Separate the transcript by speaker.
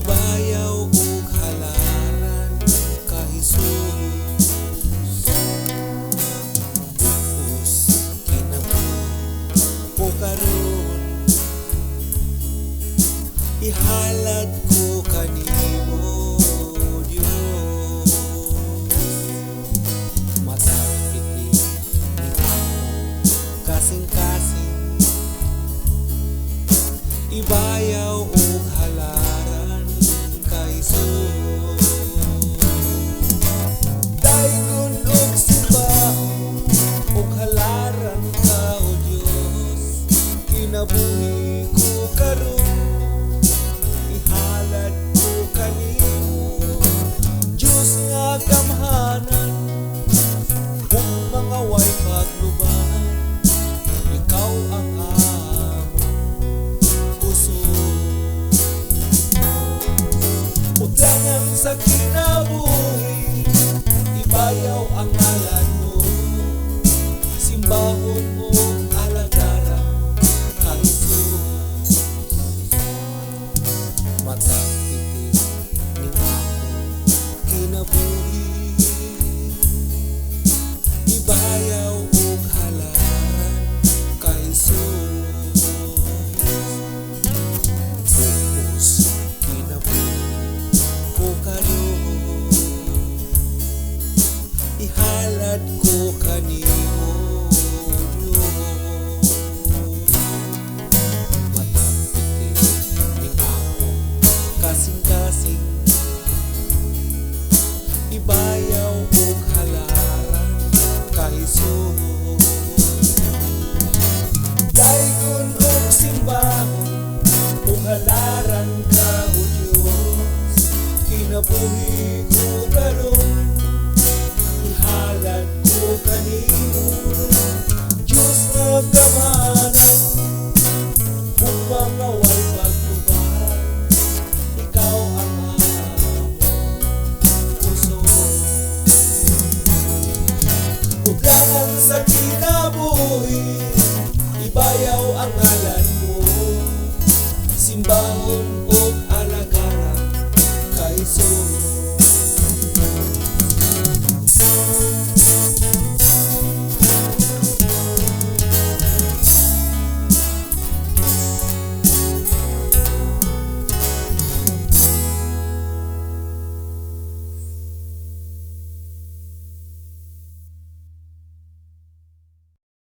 Speaker 1: Ibayaw ug halaran ka Jesus. Bugos kinabuhi ko karon, ihalad ko kanimo Dios. Matag pitik ni ako kasing-kasing, ibayaw ug halaran ka Jesus. Dayon ug simbahon ug halaran ka o Dios, kinabuhi ko karon, ihalad ko kanimo Dios nga gamhanan. Kung mga way pagluban, ikaw ang udlangan sa kinabuhi, ibayaw ang ngalan mo, simbahon mo alagaran ka Jesus. Matag pitik ni ako kinabuhi, ibayaw ug halaran ka Jesus. Bugos kinabuhi ko karon, ihalad ko kanimo Dios. Matag pitik ning ako kasing-kasing, ibayaw ug halaran ka Jesus. Dayon ug simbahon ug halaran ka o Dios, kinabuhi ko karon, ihalad ko kanimo Dios nga gamhanan. Kung mga way pagluban, ikaw ang among puso. Udlangan sa kinabuhi,